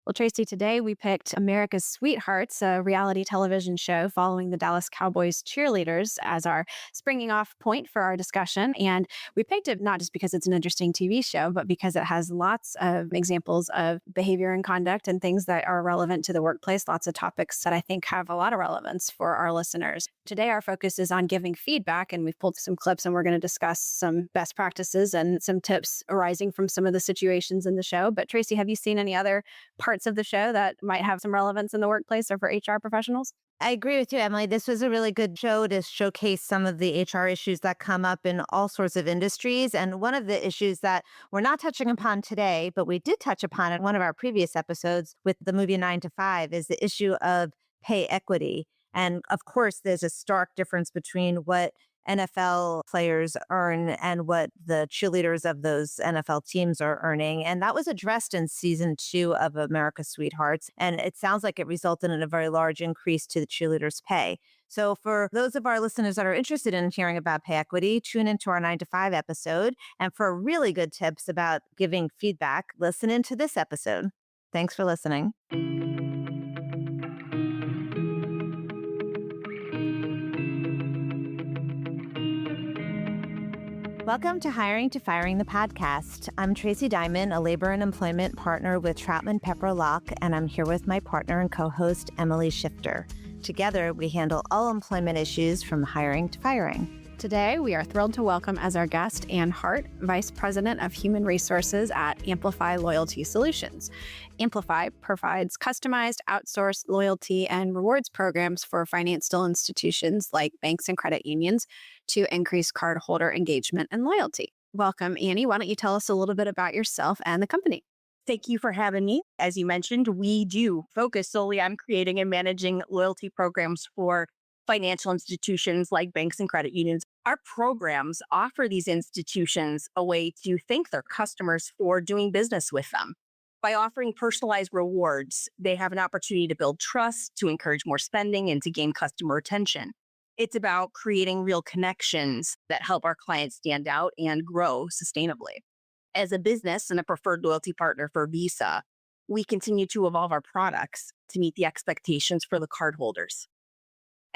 Well, Tracey, today we picked America's Sweethearts, a reality television show following the Dallas Cowboys Cheerleaders, as our springing off point for our discussion. And we picked it not just because it's an interesting TV show, but because it has lots of examples of behavior and conduct and things that are relevant to the workplace, lots of topics that I think have a lot of relevance for our listeners. Today, our focus is on giving feedback, and we've pulled some clips and we're going to discuss some best practices and some tips arising from some of the situations in the show. But Tracey, have you seen any other parts of the show that might have some relevance in the workplace or for HR professionals? I agree with you, Emily. This was a really good show to showcase some of the HR issues that come up in all sorts of industries. And one of the issues that we're not touching upon today, but we did touch upon in one of our previous episodes with the movie 9 to 5, is the issue of pay equity. And of course, there's a stark difference between what NFL players earn and what the cheerleaders of those NFL teams are earning. And that was addressed in season 2 of America's Sweethearts. And it sounds like it resulted in a very large increase to the cheerleaders' pay. So for those of our listeners that are interested in hearing about pay equity, tune into our 9 to 5 episode. And for really good tips about giving feedback, listen into this episode. Thanks for listening. Welcome to Hiring to Firing, the podcast. I'm Tracey Diamond, a labor and employment partner with Troutman Pepper Locke, and I'm here with my partner and co-host, Emily Schifter. Together, we handle all employment issues from hiring to firing. Today, we are thrilled to welcome as our guest Ann Hart, Vice President of Human Resources at ampliFI Loyalty Solutions. ampliFI provides customized, outsourced loyalty and rewards programs for financial institutions like banks and credit unions to increase cardholder engagement and loyalty. Welcome, Annie. Why don't you tell us a little bit about yourself and the company? Thank you for having me. As you mentioned, we do focus solely on creating and managing loyalty programs for financial institutions like banks and credit unions. Our programs offer these institutions a way to thank their customers for doing business with them. By offering personalized rewards, they have an opportunity to build trust, to encourage more spending, and to gain customer attention. It's about creating real connections that help our clients stand out and grow sustainably. As a business and a preferred loyalty partner for Visa, we continue to evolve our products to meet the expectations for the cardholders.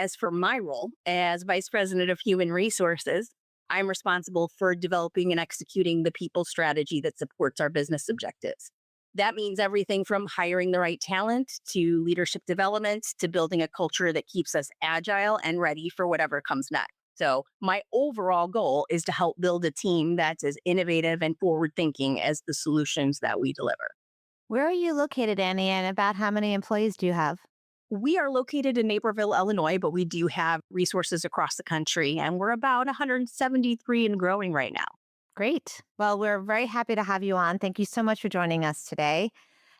As for my role as Vice President of Human Resources, I'm responsible for developing and executing the people strategy that supports our business objectives. That means everything from hiring the right talent to leadership development to building a culture that keeps us agile and ready for whatever comes next. So my overall goal is to help build a team that's as innovative and forward-thinking as the solutions that we deliver. Where are you located, Annie, and about how many employees do you have? We are located in Naperville, Illinois, but we do have resources across the country, and we're about 173 and growing right now. Great. Well, we're very happy to have you on. Thank you so much for joining us today.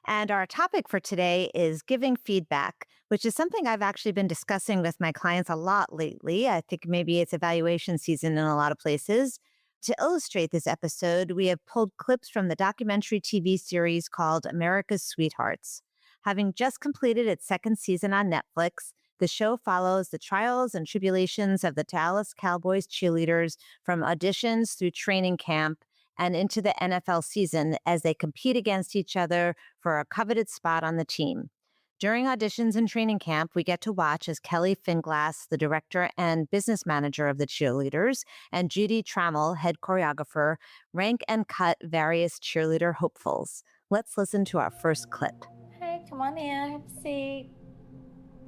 And our topic for today is giving feedback, which is something I've actually been discussing with my clients a lot lately. I think maybe it's evaluation season in a lot of places. To illustrate this episode, we have pulled clips from the documentary TV series called America's Sweethearts. Having just completed its second season on Netflix, the show follows the trials and tribulations of the Dallas Cowboys cheerleaders from auditions through training camp and into the NFL season as they compete against each other for a coveted spot on the team. During auditions and training camp, we get to watch as Kelly Finglass, the director and business manager of the cheerleaders, and Judy Trammell, head choreographer, rank and cut various cheerleader hopefuls. Let's listen to our first clip. Hey, come on in, have a seat.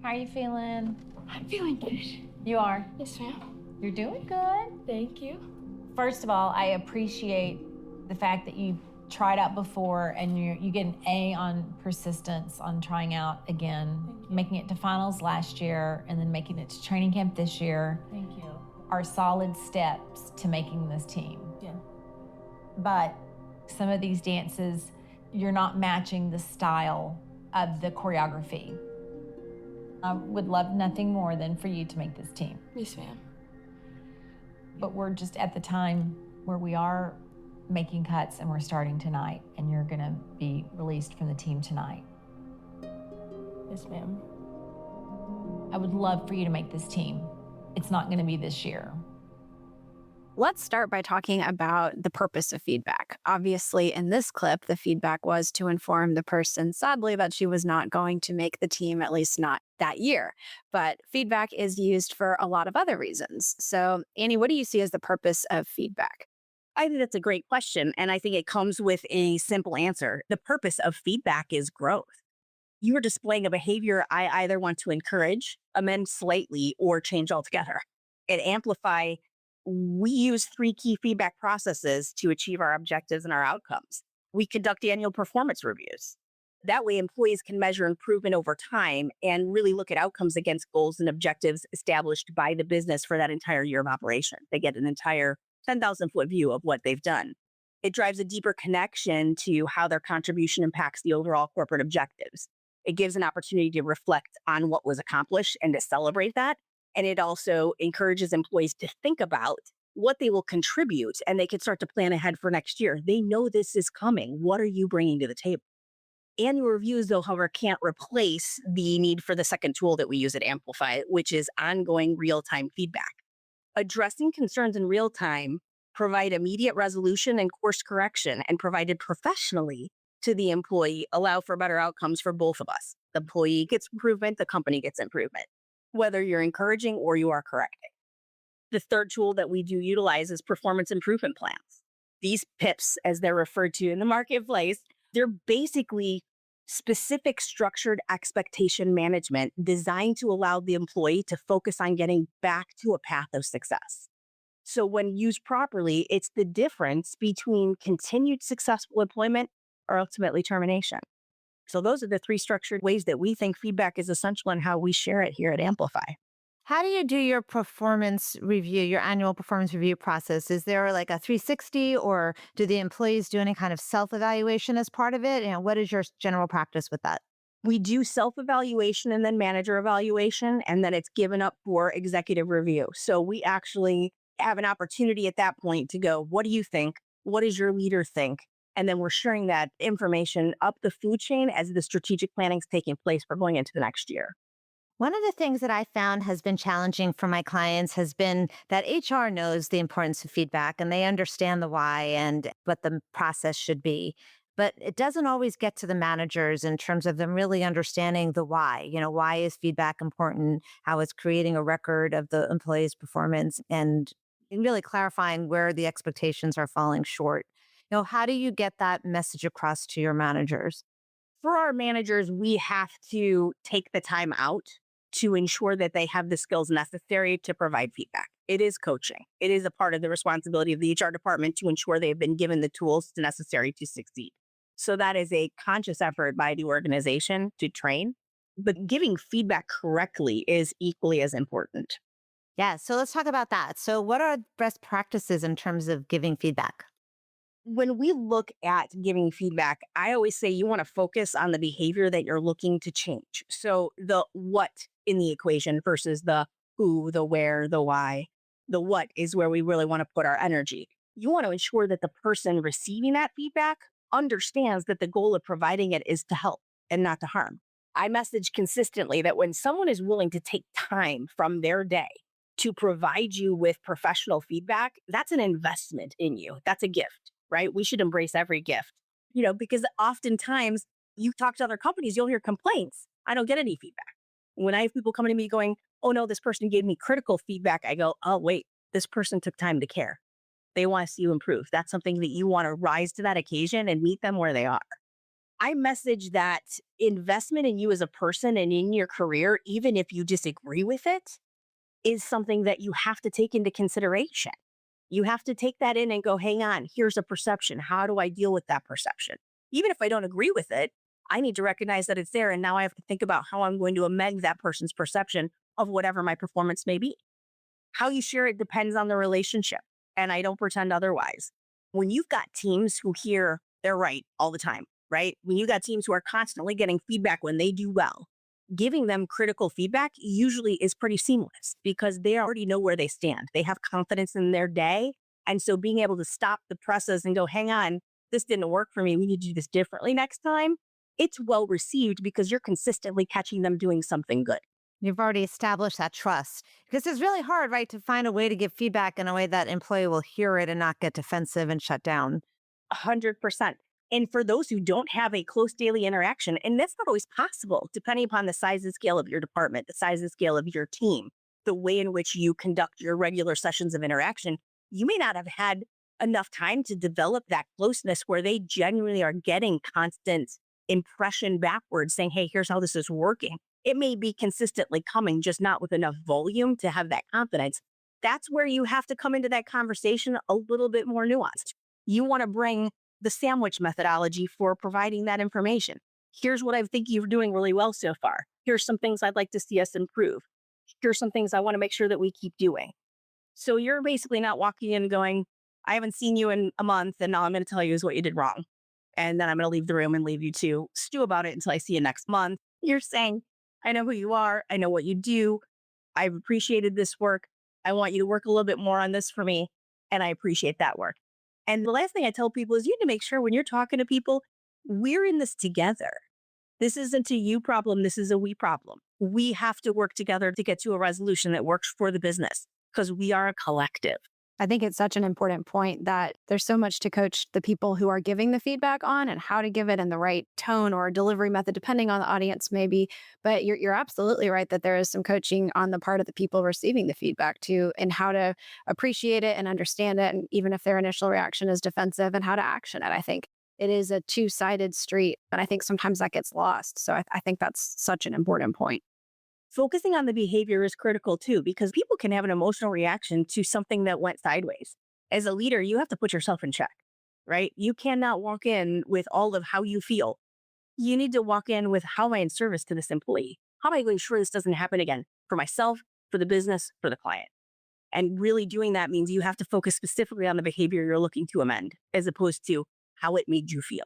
How are you feeling? I'm feeling good. You are? Yes, ma'am. You're doing good. Thank you. First of all, I appreciate the fact that you tried out before and you get an A on persistence on trying out again, making it to finals last year and then making it to training camp this year. Thank you. Are solid steps to making this team. Yeah. But some of these dances, you're not matching the style of the choreography. I would love nothing more than for you to make this team. Yes, ma'am. But we're just at the time where we are making cuts and we're starting tonight, and you're gonna be released from the team tonight. Yes, ma'am. I would love for you to make this team. It's not gonna be this year. Let's start by talking about the purpose of feedback. Obviously, in this clip, the feedback was to inform the person, sadly, that she was not going to make the team, at least not that year. But feedback is used for a lot of other reasons. So, Annie, what do you see as the purpose of feedback? I think that's a great question. And I think it comes with a simple answer. The purpose of feedback is growth. You are displaying a behavior I either want to encourage, amend slightly, or change altogether. At ampliFI, we use three key feedback processes to achieve our objectives and our outcomes. We conduct annual performance reviews. That way, employees can measure improvement over time and really look at outcomes against goals and objectives established by the business for that entire year of operation. They get an entire 10,000-foot view of what they've done. It drives a deeper connection to how their contribution impacts the overall corporate objectives. It gives an opportunity to reflect on what was accomplished and to celebrate that. And it also encourages employees to think about what they will contribute, and they can start to plan ahead for next year. They know this is coming. What are you bringing to the table? Annual reviews, though, however, can't replace the need for the second tool that we use at ampliFI, which is ongoing real-time feedback. Addressing concerns in real time provide immediate resolution and course correction, and provided professionally to the employee allow for better outcomes for both of us. The employee gets improvement, the company gets improvement, whether you're encouraging or you are correcting. The third tool that we do utilize is performance improvement plans. These PIPs, as they're referred to in the marketplace, they're basically specific structured expectation management designed to allow the employee to focus on getting back to a path of success. So when used properly, it's the difference between continued successful employment or ultimately termination. So those are the three structured ways that we think feedback is essential and how we share it here at ampliFI. How do you do your performance review, your annual performance review process? Is there like a 360, or do the employees do any kind of self-evaluation as part of it? And what is your general practice with that? We do self-evaluation and then manager evaluation, and then it's given up for executive review. So we actually have an opportunity at that point to go, what do you think? What does your leader think? And then we're sharing that information up the food chain as the strategic planning is taking place for going into the next year. One of the things that I found has been challenging for my clients has been that HR knows the importance of feedback and they understand the why and what the process should be. But it doesn't always get to the managers in terms of them really understanding the why. Why is feedback important? How it's creating a record of the employee's performance and really clarifying where the expectations are falling short. How do you get that message across to your managers? For our managers, we have to take the time out to ensure that they have the skills necessary to provide feedback. It is coaching. It is a part of the responsibility of the HR department to ensure they've been given the tools necessary to succeed. So that is a conscious effort by the organization to train, but giving feedback correctly is equally as important. Yeah, so let's talk about that. So, what are best practices in terms of giving feedback? When we look at giving feedback, I always say you want to focus on the behavior that you're looking to change. So the what in the equation versus the who, the where, the why. The what is where we really want to put our energy. You want to ensure that the person receiving that feedback understands that the goal of providing it is to help and not to harm. I message consistently that when someone is willing to take time from their day to provide you with professional feedback, that's an investment in you. That's a gift, right? We should embrace every gift, because oftentimes you talk to other companies, you'll hear complaints. I don't get any feedback. When I have people coming to me going, oh no, this person gave me critical feedback, I go, oh wait, this person took time to care. They want to see you improve. That's something that you want to rise to that occasion and meet them where they are. I message that investment in you as a person and in your career, even if you disagree with it, is something that you have to take into consideration. You have to take that in and go, hang on, here's a perception. How do I deal with that perception? Even if I don't agree with it, I need to recognize that it's there. And now I have to think about how I'm going to amend that person's perception of whatever my performance may be. How you share it depends on the relationship. And I don't pretend otherwise. When you've got teams who hear they're right all the time, right? When you got teams who are constantly getting feedback when they do well, giving them critical feedback usually is pretty seamless because they already know where they stand. They have confidence in their day. And so being able to stop the presses and go, hang on, this didn't work for me. We need to do this differently next time. It's well received because you're consistently catching them doing something good. You've already established that trust because it's really hard, right, to find a way to give feedback in a way that employee will hear it and not get defensive and shut down. 100%. And for those who don't have a close daily interaction, and that's not always possible, depending upon the size and scale of your department, the size and scale of your team, the way in which you conduct your regular sessions of interaction, you may not have had enough time to develop that closeness where they genuinely are getting constant impression backwards saying, hey, here's how this is working. It may be consistently coming, just not with enough volume to have that confidence. That's where you have to come into that conversation a little bit more nuanced. You want to bring the sandwich methodology for providing that information. Here's what I think you're doing really well so far. Here's some things I'd like to see us improve. Here's some things I want to make sure that we keep doing. So you're basically not walking in and going, I haven't seen you in a month, and all I'm going to tell you is what you did wrong. And then I'm going to leave the room and leave you to stew about it until I see you next month. You're saying, I know who you are. I know what you do. I've appreciated this work. I want you to work a little bit more on this for me. And I appreciate that work. And the last thing I tell people is you need to make sure when you're talking to people, we're in this together. This isn't a you problem. This is a we problem. We have to work together to get to a resolution that works for the business because we are a collective. I think it's such an important point that there's so much to coach the people who are giving the feedback on and how to give it in the right tone or delivery method, depending on the audience, maybe. But you're absolutely right that there is some coaching on the part of the people receiving the feedback too, and how to appreciate it and understand it. And even if their initial reaction is defensive, and how to action it. I think it is a two-sided street. And I think sometimes that gets lost. So I think that's such an important point. Focusing on the behavior is critical too, because people can have an emotional reaction to something that went sideways. As a leader, you have to put yourself in check, right? You cannot walk in with all of how you feel. You need to walk in with how am I in service to this employee? How am I going to ensure this doesn't happen again for myself, for the business, for the client? And really doing that means you have to focus specifically on the behavior you're looking to amend, as opposed to how it made you feel.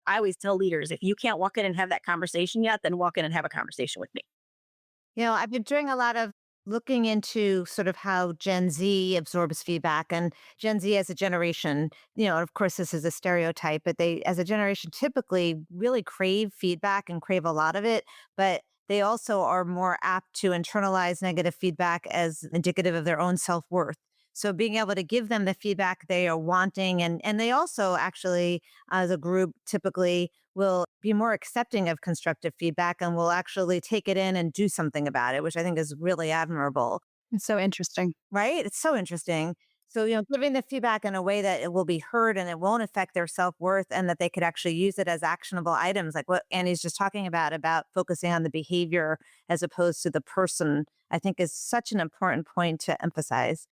I always tell leaders, if you can't walk in and have that conversation yet, then walk in and have a conversation with me. I've been doing a lot of looking into sort of how Gen Z absorbs feedback and Gen Z as a generation, of course, this is a stereotype, but they, as a generation, typically really crave feedback and crave a lot of it. But they also are more apt to internalize negative feedback as indicative of their own self worth. So being able to give them the feedback they are wanting, and they also actually, as a group, typically will be more accepting of constructive feedback and will actually take it in and do something about it, which I think is really admirable. It's so interesting. Right? It's so interesting. So, giving the feedback in a way that it will be heard and it won't affect their self worth and that they could actually use it as actionable items, like what Annie's just talking about focusing on the behavior as opposed to the person, I think is such an important point to emphasize.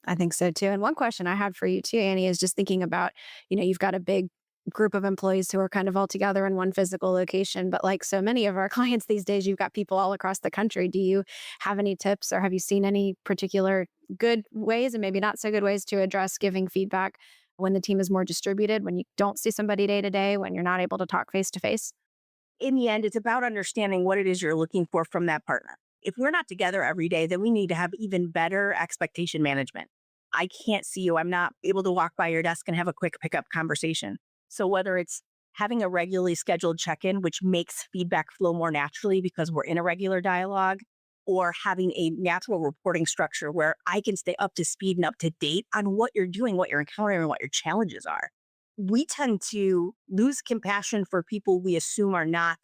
I think so too. And one question I had for you too, Annie, is just thinking about, you've got a big group of employees who are kind of all together in one physical location. But like so many of our clients these days, you've got people all across the country. Do you have any tips or have you seen any particular good ways and maybe not so good ways to address giving feedback when the team is more distributed, when you don't see somebody day to day, when you're not able to talk face to face? In the end, it's about understanding what it is you're looking for from that partner. If we're not together every day, then we need to have even better expectation management. I can't see you. I'm not able to walk by your desk and have a quick pickup conversation. So whether it's having a regularly scheduled check-in, which makes feedback flow more naturally because we're in a regular dialogue, or having a natural reporting structure where I can stay up to speed and up to date on what you're doing, what you're encountering, and what your challenges are. We tend to lose compassion for people we assume are not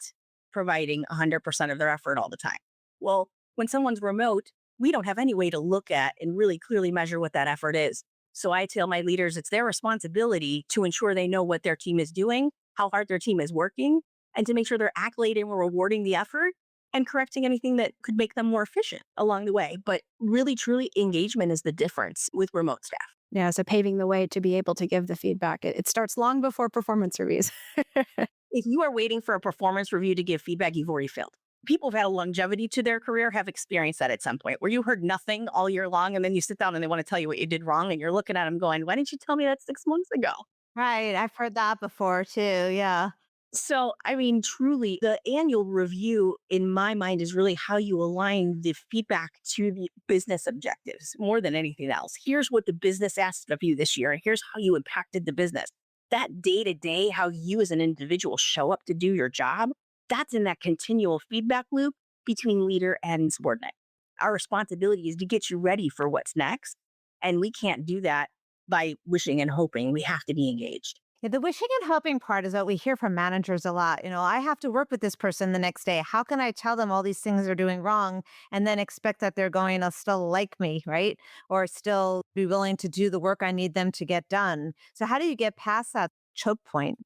providing 100% of their effort all the time. Well, when someone's remote, we don't have any way to look at and really clearly measure what that effort is. So I tell my leaders it's their responsibility to ensure they know what their team is doing, how hard their team is working, and to make sure they're accolading and rewarding the effort and correcting anything that could make them more efficient along the way. But really, truly, engagement is the difference with remote staff. Yeah, so paving the way to be able to give the feedback. It starts long before performance reviews. If you are waiting for a performance review to give feedback, you've already failed. People who've had a longevity to their career have experienced that at some point where you heard nothing all year long and then you sit down and they want to tell you what you did wrong and you're looking at them going, why didn't you tell me that 6 months ago? Right. I've heard that before too. Yeah. So, I mean, truly, the annual review in my mind is really how you align the feedback to the business objectives more than anything else. Here's what the business asked of you this year, and here's how you impacted the business. That day to day, how you as an individual show up to do your job, that's in that continual feedback loop. between leader and subordinate. Our responsibility is to get you ready for what's next. And we can't do that by wishing and hoping. We have to be engaged. Yeah, the wishing and hoping part is what we hear from managers a lot. I have to work with this person the next day. How can I tell them all these things they're doing wrong and then expect that they're going to still like me, right? Or still be willing to do the work I need them to get done. So, how do you get past that choke point?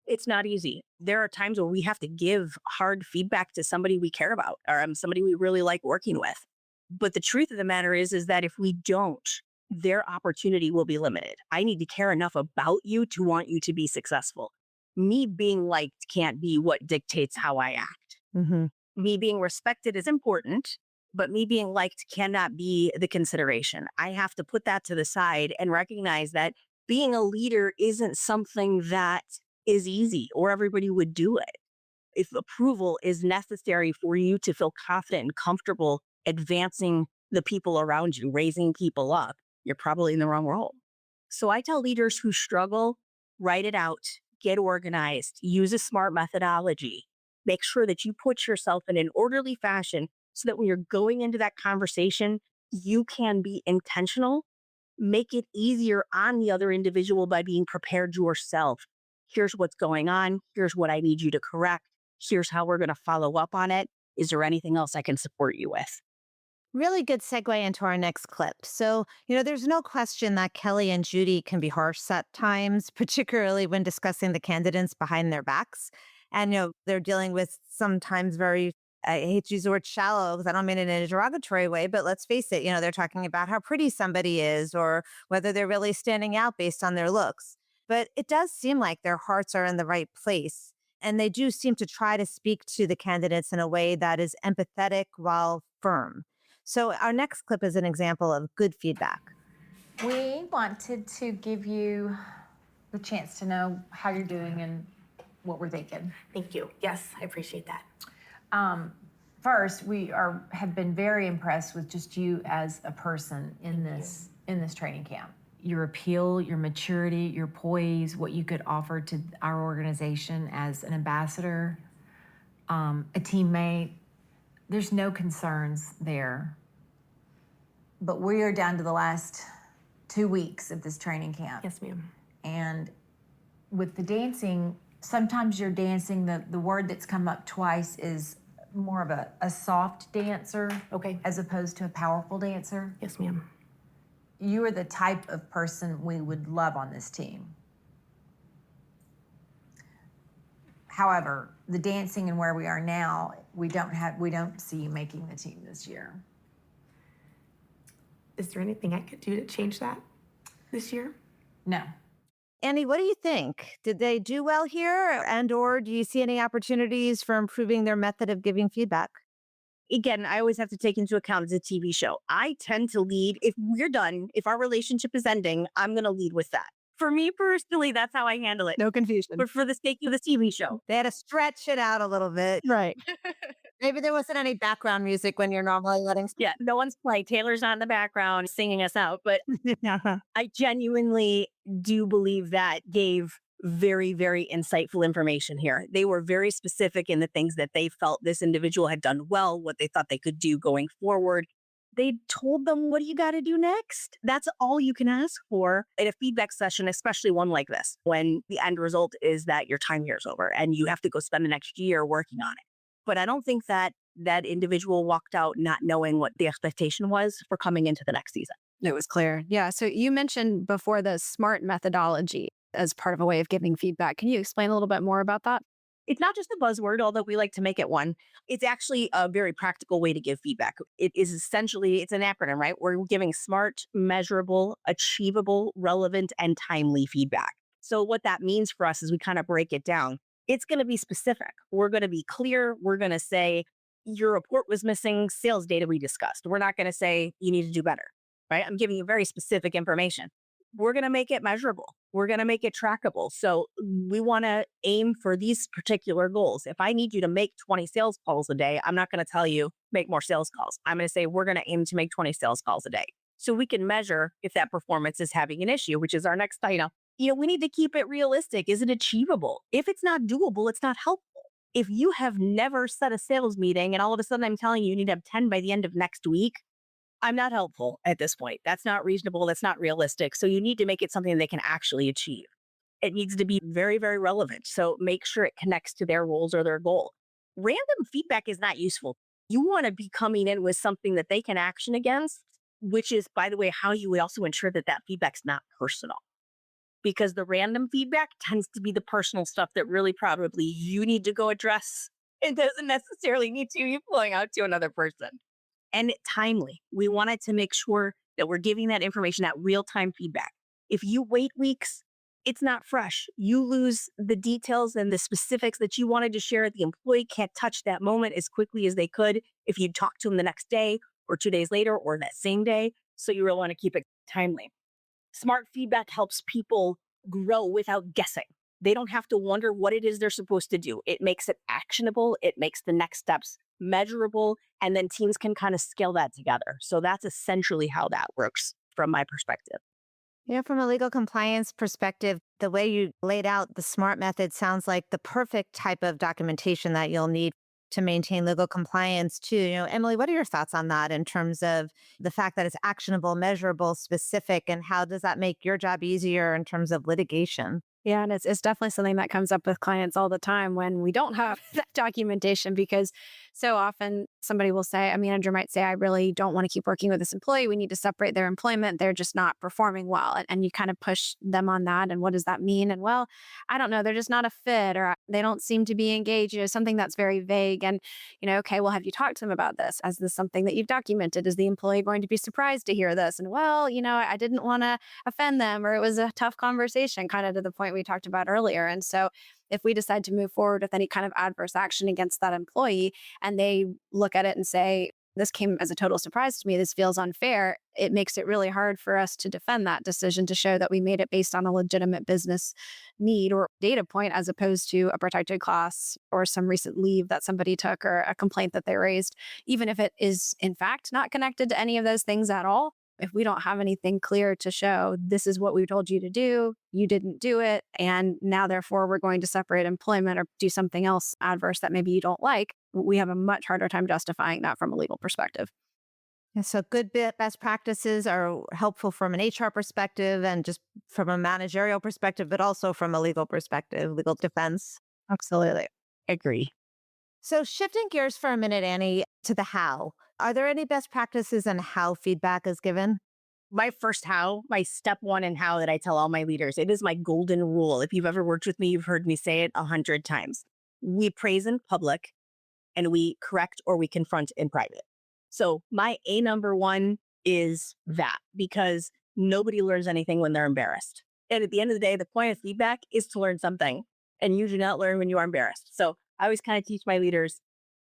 It's not easy. There are times where we have to give hard feedback to somebody we care about or somebody we really like working with. But the truth of the matter is that if we don't, their opportunity will be limited. I need to care enough about you to want you to be successful. Me being liked can't be what dictates how I act. Hmm. Me being respected is important, but me being liked cannot be the consideration. I have to put that to the side and recognize that being a leader isn't something that is easy or everybody would do it. If approval is necessary for you to feel confident and comfortable advancing the people around you, raising people up, you're probably in the wrong role. So I tell leaders who struggle, write it out, get organized, use a smart methodology. Make sure that you put yourself in an orderly fashion so that when you're going into that conversation, you can be intentional. Make it easier on the other individual by being prepared yourself. Here's what's going on. Here's what I need you to correct. Here's how we're going to follow up on it. Is there anything else I can support you with? Really good segue into our next clip. So, there's no question that Kelly and Judy can be harsh at times, particularly when discussing the candidates behind their backs. And, they're dealing with sometimes very, I hate to use the word shallow because I don't mean it in a derogatory way, but let's face it, they're talking about how pretty somebody is or whether they're really standing out based on their looks. But it does seem like their hearts are in the right place. And they do seem to try to speak to the candidates in a way that is empathetic while firm. So, our next clip is an example of good feedback. We wanted to give you the chance to know how you're doing and what we're thinking. Thank you. Yes, I appreciate that. First, have been very impressed with just you as a person in this training camp. Your appeal, your maturity, your poise, what you could offer to our organization as an ambassador, a teammate. There's no concerns there. But we are down to the last 2 weeks of this training camp. Yes, ma'am. And with the dancing, sometimes you're dancing, the word that's come up twice is more of a soft dancer. Okay. As opposed to a powerful dancer. Yes, ma'am. You are the type of person we would love on this team. However, the dancing and where we are now, we don't see you making the team this year. Is there anything I could do to change that this year? No. Annie, what do you think? Did they do well here? Or do you see any opportunities for improving their method of giving feedback? Again, I always have to take into account it's a TV show. I tend to lead. If we're done, if our relationship is ending, I'm going to lead with that. For me personally, that's how I handle it. No confusion. But for the sake of the TV show. They had to stretch it out a little bit. Right. Maybe there wasn't any background music when you're normally letting. Yeah, no one's playing. Taylor's not in the background singing us out. But I genuinely do believe that gave very, very insightful information here. They were very specific in the things that they felt this individual had done well, what they thought they could do going forward. They told them, what do you got to do next? That's all you can ask for in a feedback session, especially one like this, when the end result is that your time here is over and you have to go spend the next year working on it. But I don't think that that individual walked out not knowing what the expectation was for coming into the next season. It was clear. Yeah. So you mentioned before the SMART methodology as part of a way of giving feedback. Can you explain a little bit more about that? It's not just a buzzword, although we like to make it one. It's actually a very practical way to give feedback. It is essentially, it's an acronym, right? We're giving smart, measurable, achievable, relevant, and timely feedback. So what that means for us is we kind of break it down. It's going to be specific. We're going to be clear. We're going to say, your report was missing sales data we discussed. We're not going to say, you need to do better, right? I'm giving you very specific information. We're going to make it measurable. We're going to make it trackable. So we want to aim for these particular goals. If I need you to make 20 sales calls a day, I'm not going to tell you make more sales calls. I'm going to say we're going to aim to make 20 sales calls a day. So we can measure if that performance is having an issue, which is our next item. We need to keep it realistic. Is it achievable? If it's not doable, it's not helpful. If you have never set a sales meeting and all of a sudden I'm telling you you need to have 10 by the end of next week, I'm not helpful at this point. That's not reasonable. That's not realistic. So you need to make it something they can actually achieve. It needs to be very, very relevant. So make sure it connects to their goals or their goal. Random feedback is not useful. You want to be coming in with something that they can action against, which is, by the way, how you would also ensure that that feedback's not personal. Because the random feedback tends to be the personal stuff that really probably you need to go address. It doesn't necessarily need to be flowing out to another person. And timely. We wanted to make sure that we're giving that information, that real time feedback. If you wait weeks, it's not fresh. You lose the details and the specifics that you wanted to share. The employee can't touch that moment as quickly as they could if you talk to them the next day or 2 days later or that same day. So you really want to keep it timely. Smart feedback helps people grow without guessing. They don't have to wonder what it is they're supposed to do. It makes it actionable. It makes the next steps measurable. And then teams can kind of scale that together. So that's essentially how that works from my perspective. From a legal compliance perspective, the way you laid out the SMART method sounds like the perfect type of documentation that you'll need to maintain legal compliance too. Emily, what are your thoughts on that in terms of the fact that it's actionable, measurable, specific, and how does that make your job easier in terms of litigation? Yeah, and it's definitely something that comes up with clients all the time when we don't have that documentation, because so often somebody will say, a manager might say, I really don't want to keep working with this employee. We need to separate their employment. They're just not performing well. And you kind of push them on that. And what does that mean? And well, I don't know. They're just not a fit, or they don't seem to be engaged, something that's very vague. And, okay, well, have you talked to them about this? Is this something that you've documented? Is the employee going to be surprised to hear this? And well, I didn't want to offend them, or it was a tough conversation, kind of to the point we talked about earlier. And so if we decide to move forward with any kind of adverse action against that employee and they look at it and say, this came as a total surprise to me, this feels unfair, it makes it really hard for us to defend that decision to show that we made it based on a legitimate business need or data point, as opposed to a protected class or some recent leave that somebody took or a complaint that they raised, even if it is in fact not connected to any of those things at all. If we don't have anything clear to show this is what we told you to do, you didn't do it, and now therefore we're going to separate employment or do something else adverse that maybe you don't like, we have a much harder time justifying that from a legal perspective. And so best practices are helpful from an HR perspective and just from a managerial perspective, but also from a legal perspective, legal defense. Absolutely. Agree. So shifting gears for a minute, Annie, to the how. Are there any best practices on how feedback is given? My first how, my step one in how that I tell all my leaders, it is my golden rule. If you've ever worked with me, you've heard me say it 100 times. We praise in public and we correct or we confront in private. So my A number one is that, because nobody learns anything when they're embarrassed. And at the end of the day, the point of feedback is to learn something. And you do not learn when you are embarrassed. So I always kind of teach my leaders,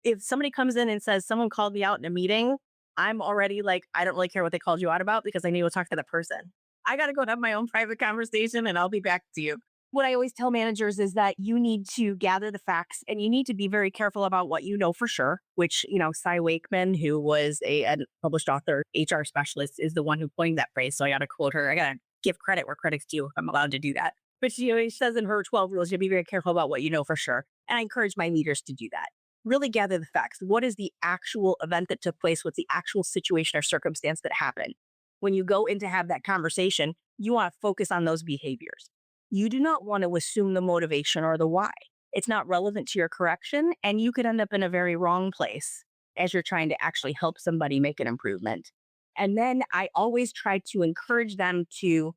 if somebody comes in and says, someone called me out in a meeting, I'm already like, I don't really care what they called you out about because I need to talk to the person. I got to go have my own private conversation and I'll be back to you. What I always tell managers is that you need to gather the facts and you need to be very careful about what you know for sure, which, Cy Wakeman, who was a published author, HR specialist, is the one who coined that phrase. So I got to quote her. I got to give credit where credit's due if I'm allowed to do that. But she says in her 12 rules, you'll be very careful about what you know for sure. And I encourage my leaders to do that. Really gather the facts. What is the actual event that took place? What's the actual situation or circumstance that happened? When you go in to have that conversation, you want to focus on those behaviors. You do not want to assume the motivation or the why. It's not relevant to your correction, and you could end up in a very wrong place as you're trying to actually help somebody make an improvement. And then I always try to encourage them to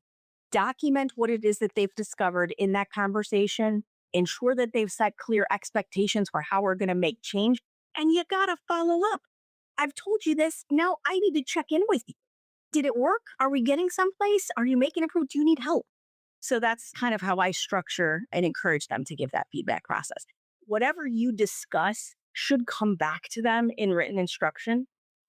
document what it is that they've discovered in that conversation, ensure that they've set clear expectations for how we're going to make change, and you got to follow up. I've told you this. Now I need to check in with you. Did it work? Are we getting someplace? Are you making improvement? Do you need help? So that's kind of how I structure and encourage them to give that feedback process. Whatever you discuss should come back to them in written instruction.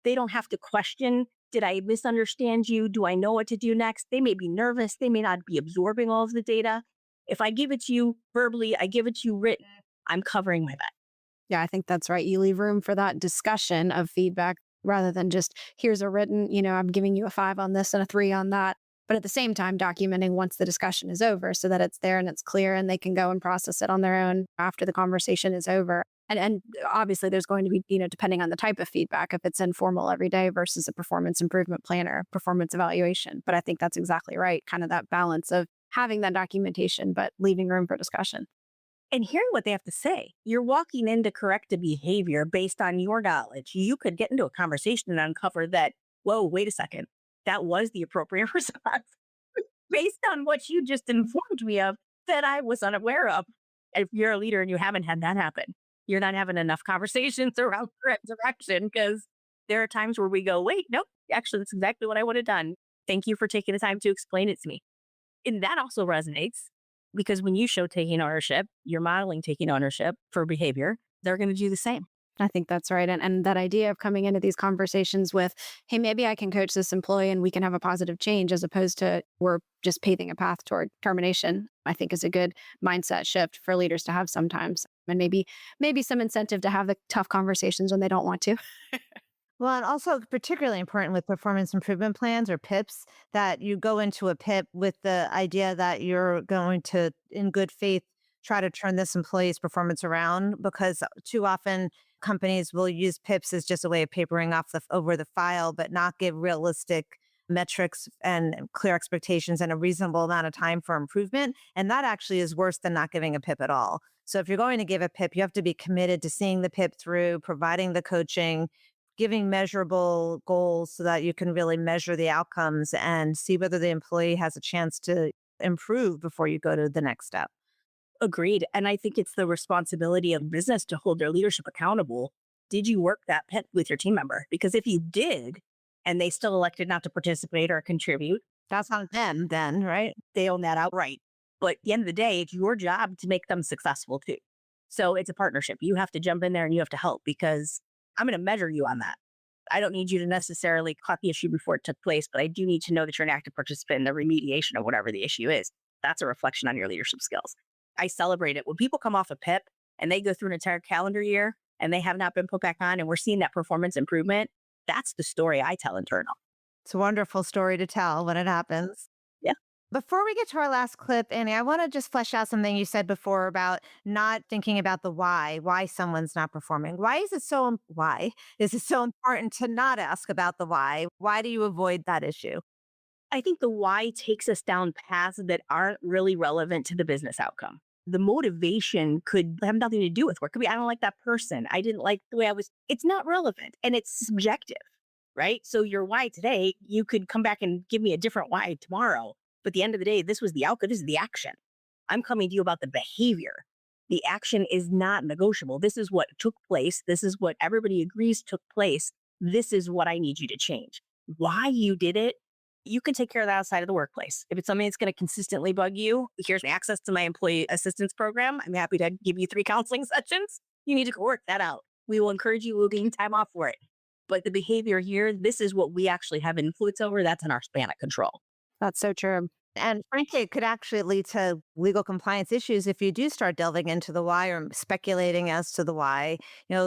They don't have to question, did I misunderstand you? Do I know what to do next? They may be nervous. They may not be absorbing all of the data. If I give it to you verbally, I give it to you written, I'm covering my bet. Yeah, I think that's right. You leave room for that discussion of feedback rather than just, here's a written, I'm giving you a 5 on this and a 3 on that. But at the same time, documenting once the discussion is over so that it's there and it's clear and they can go and process it on their own after the conversation is over. And obviously there's going to be, depending on the type of feedback, if it's informal every day versus a performance improvement plan or performance evaluation. But I think that's exactly right. Kind of that balance of having that documentation, but leaving room for discussion. And hearing what they have to say. You're walking in to correct a behavior based on your knowledge. You could get into a conversation and uncover that, whoa, wait a second, that was the appropriate response based on what you just informed me of that I was unaware of. If you're a leader and you haven't had that happen, you're not having enough conversations around correct direction, because there are times where we go, wait, nope, actually, that's exactly what I would have done. Thank you for taking the time to explain it to me. And that also resonates because when you show taking ownership, you're modeling taking ownership for behavior, they're going to do the same. I think that's right. And that idea of coming into these conversations with, hey, maybe I can coach this employee and we can have a positive change, as opposed to we're just paving a path toward termination, I think is a good mindset shift for leaders to have sometimes. And maybe some incentive to have the tough conversations when they don't want to. Well, and also particularly important with performance improvement plans or PIPs, that you go into a PIP with the idea that you're going to, in good faith, try to turn this employee's performance around, because too often companies will use PIPs as just a way of papering off over the file, but not give realistic metrics and clear expectations and a reasonable amount of time for improvement. And that actually is worse than not giving a PIP at all. So if you're going to give a PIP, you have to be committed to seeing the PIP through, providing the coaching, giving measurable goals so that you can really measure the outcomes and see whether the employee has a chance to improve before you go to the next step. Agreed. And I think it's the responsibility of business to hold their leadership accountable. Did you work that pit with your team member? Because if you did, and they still elected not to participate or contribute, That's on them then, right? they own that outright. But at the end of the day, it's your job to make them successful too. So it's a partnership. You have to jump in there and you have to help, because I'm going to measure you on that. I don't need you to necessarily caught the issue before it took place, but I do need to know that you're an active participant in the remediation of whatever the issue is. That's a reflection on your leadership skills. I celebrate it. When people come off a PIP and they go through an entire calendar year and they have not been put back on and we're seeing that performance improvement, that's the story I tell internal. It's a wonderful story to tell when it happens. Yeah. Before we get to our last clip, Annie, I want to just flesh out something you said before about not thinking about the why someone's not performing. Why is it so important to not ask about the why? Why do you avoid that issue? I think the why takes us down paths that aren't really relevant to the business outcome. The motivation could have nothing to do with work. Could be, I don't like that person. I didn't like the way I was. It's not relevant and it's subjective, right? So your why today, you could come back and give me a different why tomorrow. But at the end of the day, this was the outcome. This is the action. I'm coming to you about the behavior. The action is not negotiable. This is what took place. This is what everybody agrees took place. This is what I need you to change. Why you did it, you can take care of that outside of the workplace. If it's something that's going to consistently bug you, here's access to my employee assistance program. I'm happy to give you 3 counseling sessions. You need to go work that out. We will encourage you. We'll gain time off for it. But the behavior here, this is what we actually have influence over. That's in our span of control. That's so true. And frankly, it could actually lead to legal compliance issues if you do start delving into the why or speculating as to the why.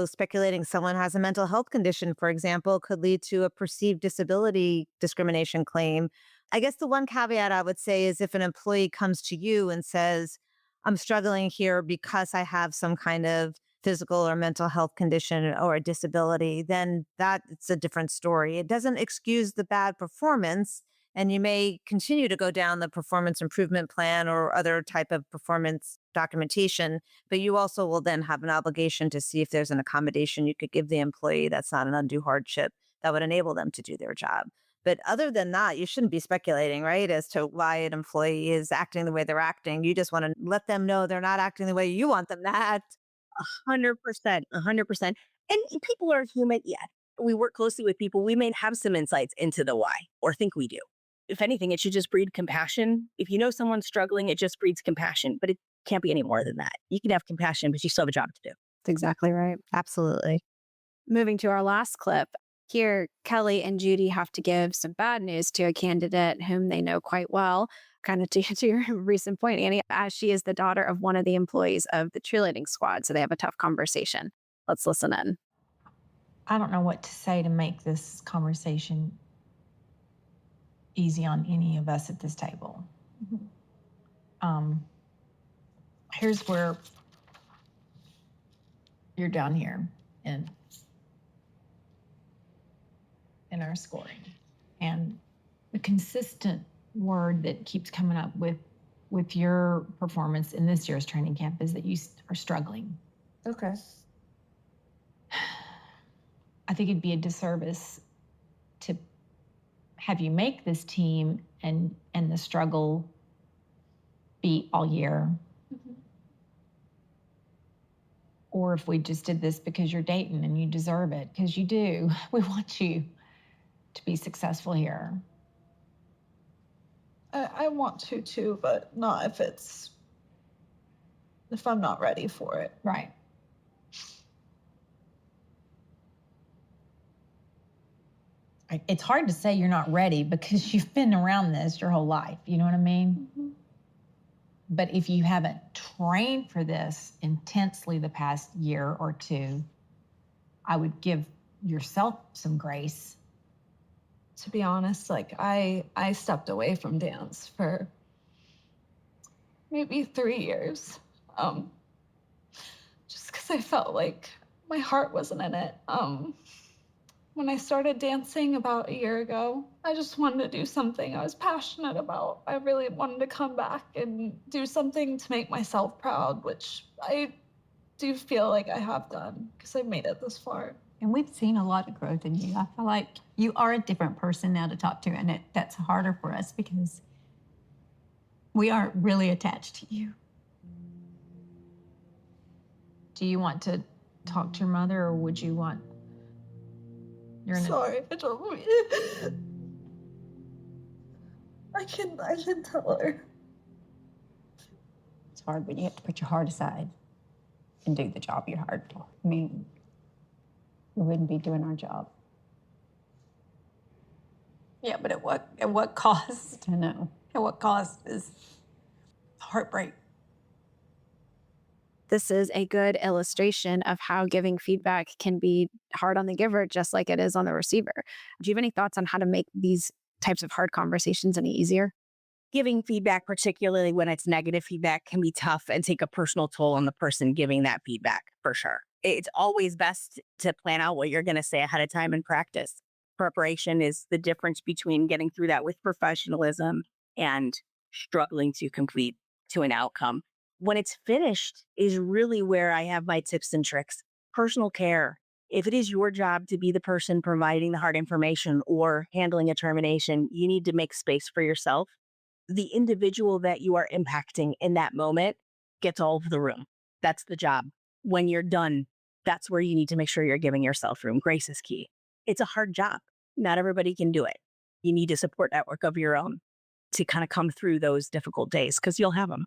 Speculating someone has a mental health condition, for example, could lead to a perceived disability discrimination claim. I guess the one caveat I would say is if an employee comes to you and says, I'm struggling here because I have some kind of physical or mental health condition or a disability, then it's a different story. It doesn't excuse the bad performance. And you may continue to go down the performance improvement plan or other type of performance documentation, but you also will then have an obligation to see if there's an accommodation you could give the employee that's not an undue hardship that would enable them to do their job. But other than that, you shouldn't be speculating, right, as to why an employee is acting the way they're acting. You just want to let them know they're not acting the way you want them to act. 100%, 100%. And people are human. Yeah. We work closely with people. We may have some insights into the why or think we do. If anything, it should just breed compassion. If you know someone's struggling, it just breeds compassion, but it can't be any more than that. You can have compassion, but you still have a job to do. That's exactly right. Absolutely. Moving to our last clip. Here, Kelly and Judy have to give some bad news to a candidate whom they know quite well, kind of to your recent point, Annie, as she is the daughter of one of the employees of the cheerleading squad. So they have a tough conversation. Let's listen in. I don't know what to say to make this conversation easy on any of us at this table. Here's where you're down here in our scoring. And the consistent word that keeps coming up with your performance in this year's training camp is that you are struggling. Okay. I think it'd be a disservice to have you make this team and the struggle be all year. Or if we just did this because you're Dayton and you deserve it, because you do. We want you to be successful here. I want to too, but not if I'm not ready for it. Right. It's hard to say you're not ready because you've been around this your whole life. You know what I mean? Mm-hmm. But if you haven't trained for this intensely the past year or two, I would give yourself some grace. To be honest, like I stepped away from dance for maybe 3 years, just because I felt like my heart wasn't in it. When I started dancing about a year ago, I just wanted to do something I was passionate about. I really wanted to come back and do something to make myself proud, which I do feel like I have done because I've made it this far. And we've seen a lot of growth in you. I feel like you are a different person now to talk to, and that's harder for us because we aren't really attached to you. Do you want to talk to your mother, or would you want... Sorry, I don't... I can tell her. It's hard when you have to put your heart aside and do the job you're hired for. I mean, we wouldn't be doing our job. Yeah, but at what cost? I know. At what cost is heartbreak. This is a good illustration of how giving feedback can be hard on the giver, just like it is on the receiver. Do you have any thoughts on how to make these types of hard conversations any easier? Giving feedback, particularly when it's negative feedback, can be tough and take a personal toll on the person giving that feedback, for sure. It's always best to plan out what you're going to say ahead of time in practice. Preparation is the difference between getting through that with professionalism and struggling to complete to an outcome. When it's finished is really where I have my tips and tricks. Personal care. If it is your job to be the person providing the hard information or handling a termination, you need to make space for yourself. The individual that you are impacting in that moment gets all of the room. That's the job. When you're done, that's where you need to make sure you're giving yourself room. Grace is key. It's a hard job. Not everybody can do it. You need a support network of your own to kind of come through those difficult days because you'll have them.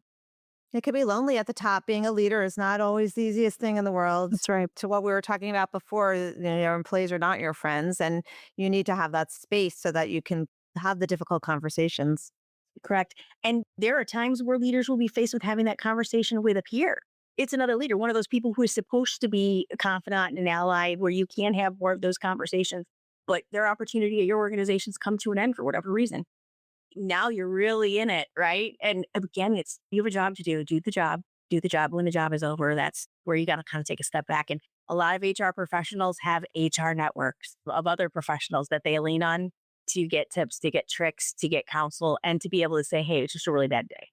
It could be lonely at the top. Being a leader is not always the easiest thing in the world. That's right. To what we were talking about before, your employees are not your friends, and you need to have that space so that you can have the difficult conversations. Correct. And there are times where leaders will be faced with having that conversation with a peer. It's another leader, one of those people who is supposed to be a confidant and an ally, where you can have more of those conversations, but their opportunity at your organizations come to an end for whatever reason. Now you're really in it, right? And again, you have a job to do the job. When the job is over. That's where you got to kind of take a step back. And a lot of HR professionals have HR networks of other professionals that they lean on to get tips, to get tricks, to get counsel, and to be able to say, hey, it's just a really bad day.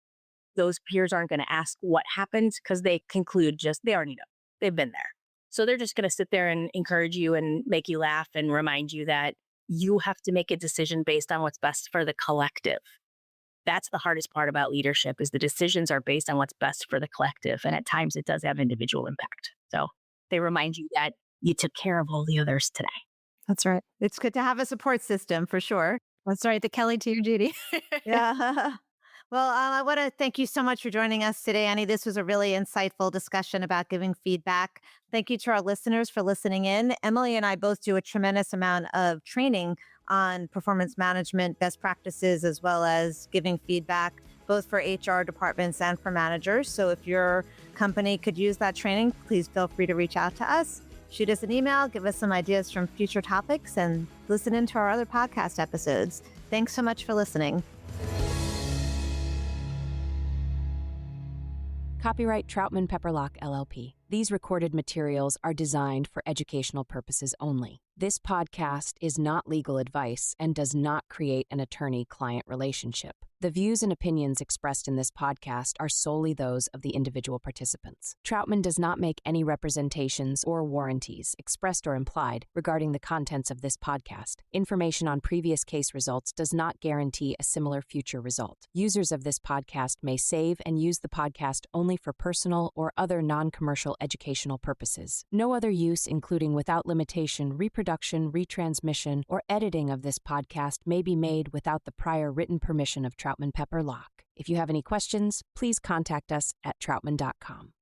Those peers aren't going to ask what happened because they conclude they already know. They've been there. So they're just going to sit there and encourage you and make you laugh and remind you that you have to make a decision based on what's best for the collective. That's the hardest part about leadership, is the decisions are based on what's best for the collective. And at times it does have individual impact. So they remind you that you took care of all the others today. That's right. It's good to have a support system for sure. That's right. The Kelly to your Judy. Yeah. Well, I want to thank you so much for joining us today, Annie. This was a really insightful discussion about giving feedback. Thank you to our listeners for listening in. Emily and I both do a tremendous amount of training on performance management, best practices, as well as giving feedback, both for HR departments and for managers. So if your company could use that training, please feel free to reach out to us. Shoot us an email, give us some ideas from future topics, and listen into our other podcast episodes. Thanks so much for listening. Copyright Troutman Pepperlock LLP. These recorded materials are designed for educational purposes only. This podcast is not legal advice and does not create an attorney-client relationship. The views and opinions expressed in this podcast are solely those of the individual participants. Troutman does not make any representations or warranties, expressed or implied, regarding the contents of this podcast. Information on previous case results does not guarantee a similar future result. Users of this podcast may save and use the podcast only for personal or other non-commercial educational purposes. No other use, including without limitation, reproduction, retransmission, or editing of this podcast may be made without the prior written permission of Troutman Pepper Locke. If you have any questions, please contact us at troutman.com.